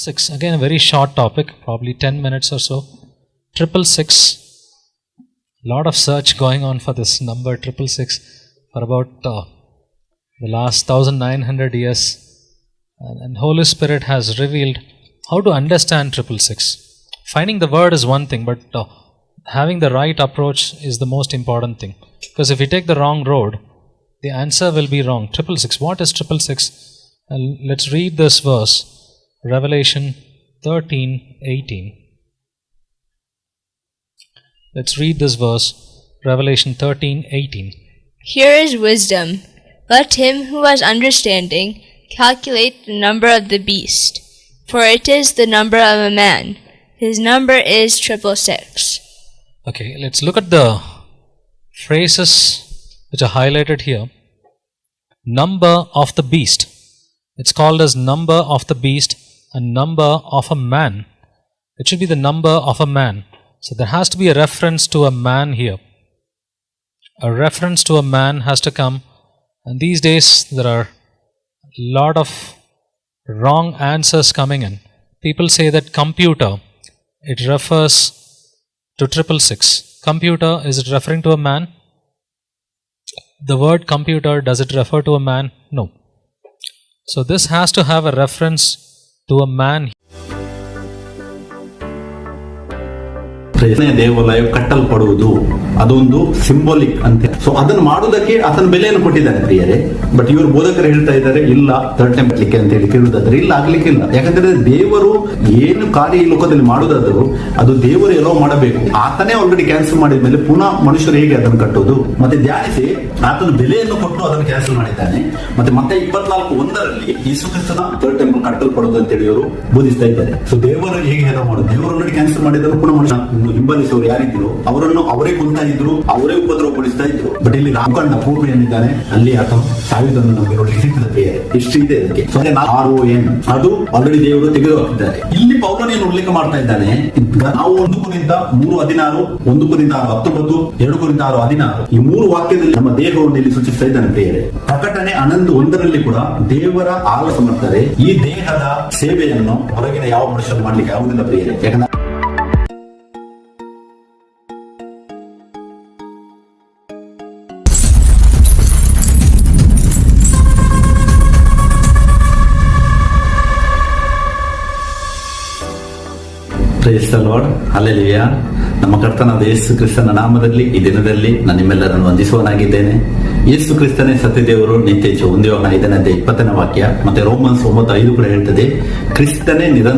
6. Again, a very short topic, probably 10 minutes or so. 666. Lot of search going on for this number 666 for about the last 1900 years. And Holy Spirit has revealed how to understand 666. Finding the word is one thing, but having the right approach is the most important thing. Because if we take the wrong road, the answer will be wrong. 666. What is 666? Let's read this verse. Revelation 13:18. Let's read this verse. Revelation 13:18. Here is wisdom. Let him who has understanding calculate the number of the beast, for it is the number of a man. His number is 666. Okay, let's look at the phrases which are highlighted here. Number of the beast. It's called as number of the beast and number of a man. It should be the number of a man. So there has to be a reference to a man here. A reference to a man has to come. And these days there are a lot of wrong answers coming in. People say that computer, it refers to 666. Computer, is it referring to a man? The word computer, does it refer to a man? No. So this has to have a reference to a man. ದೇವಾಲಯ ಕಟ್ಟಲ್ಪಡುವುದು ಅದೊಂದು symbolic ಅಂತ. So ಅದನ್ನು ಮಾಡುವುದಕ್ಕೆ ಆತನ ಬೆಲೆಯನ್ನು ಕೊಟ್ಟಿದ್ದಾನೆ ಪ್ರಿಯರೇ. But ಇವರು ಬೋಧಕರು ಹೇಳ್ತಾ ಇದ್ದಾರೆ ಇಲ್ಲ ಥರ್ಡ್ ಟೈಮ್ ಕಟ್ಟಲಿಕ್ಕೆ ಅಂತ ಹೇಳಿ ಕೇಳುವುದಾದ್ರೆ ಇಲ್ಲ, ಆಗ್ಲಿಕ್ಕಿಲ್ಲ. ಯಾಕಂದ್ರೆ ದೇವರು ಏನು ಕಾರ್ಯ ಈ ಲೋಕದಲ್ಲಿ ಮಾಡುವುದಾದ್ರು ಅದು ದೇವರು ಎಲ್ಲೋ ಮಾಡಬೇಕು. ಆತನೇ ಆಲ್ರೆಡಿ ಕ್ಯಾನ್ಸಲ್ ಮಾಡಿದ ಮೇಲೆ ಪುನಃ ಮನುಷ್ಯರು ಹೇಗೆ ಅದನ್ನು ಕಟ್ಟುವುದು? ಮತ್ತೆ ಧ್ಯಾನಿಸಿ, ಆತನ ಬೆಲೆಯನ್ನು ಕೊಟ್ಟು ಅದನ್ನು ಕ್ಯಾನ್ಸಲ್ ಮಾಡಿದ್ದಾನೆ. ಮತ್ತೆ 24:1 ಯೇಸು ಕ್ರಿಸ್ತನ ಥರ್ಡ್ ಟೆಂಪಲ್ ಕಟ್ಟಲ್ಪಡುವುದು ಅಂತ ಹೇಳಿ ಅವರು ಬೋಧಿಸ್ತಾ ಇದ್ದಾರೆ. ಸೊ ದೇವರು ಹೇಗೆ ಹೇಳೋ ಮಾಡೋದು? ದೇವರು ಆಲ್ರೆಡಿ ಕ್ಯಾನ್ಸಲ್ ಮಾಡಿದ್ರು, ಪುನಃ ಮನುಷ್ಯ ಹಿಂಬಾಲಿಸುವವರು ಯಾರಿದ್ರು ಅವರನ್ನು ಅವರೇ ಕೊಲ್ತಾ ಇದ್ರು, ಅವರೇ ಉಪದ್ರವಪಡಿಸ್ತಾ ಇದ್ರು. ಬಟ್ ಇಲ್ಲಿ ರಾಮಕಣ್ಣ ಪೂರ್ವ ಏನಿದ್ದಾನೆ ಅಲ್ಲಿ ಆತ ಸಾಯುವುದನ್ನು ನಮಗೆ ನೋಡಲಿಕ್ಕೆ ಸಿಗ್ತದೆ. ಇಷ್ಟು ಇದೆ ಅದಕ್ಕೆ. RON ಅದು ಆಲ್ರೆಡಿ ದೇವರು ತೆಗೆದು ಹಾಕಿದ್ದಾರೆ. ಇಲ್ಲಿ ಪೌಲನೇನು ಉಲ್ಲೇಖ ಮಾಡ್ತಾ ಇದ್ದಾನೆ, ನಾವು 1 ಕೊರಿಂಥ 3:16, 1 ಕೊರಿಂಥ 6:19, 2 ಕೊರಿಂಥ 6:16 ಈ 3 ವಾಕ್ಯದಲ್ಲಿ ನಮ್ಮ ದೇಹವನ್ನು ಇಲ್ಲಿ ಸೂಚಿಸ್ತಾ ಇದ್ದಾನೆ ಪ್ರಿಯರೇ. ಪ್ರಕಟಣೆ 11:1 ಕೂಡ ದೇವರ ಆಲೋಚನೆ ಮಾಡ್ತಾರೆ, ಈ ದೇಹದ ಸೇವೆಯನ್ನು ಹೊರಗಿನ ಯಾವ ಮನುಷ್ಯರು ಮಾಡ್ಲಿಕ್ಕೆ ಆಗುದಿಲ್ಲ ಪ್ರಿಯರೇ. ಯಾಕಂದ್ರೆ ಪ್ರೈಸ್ ದ ಲಾರ್ಡ್, ಹಲ್ಲೆಲೂಯಾ. ನಮ್ಮ ಕರ್ತನಾದ ಯೇಸು ಕ್ರಿಸ್ತನ ನಾಮದಲ್ಲಿ ಈ ದಿನದಲ್ಲಿ ನಾನು ನಿಮ್ಮೆಲ್ಲರನ್ನು ವಂದಿಸುವನಾಗಿದ್ದೇನೆ. ಯೇಸು ಕ್ರಿಸ್ತನೇ ಸತ್ಯದೇವರು, ನಿತ್ಯ ಜೀವ ಹೊಂದುವವನಾಗಿದ್ದಾನೆ ಅಂತ 20ನೇ ವಾಕ್ಯ. ಮತ್ತೆ ರೋಮನ್ಸ್ 9:5 ಕೂಡ ಹೇಳ್ತದೆ, ಕ್ರಿಸ್ತನೇ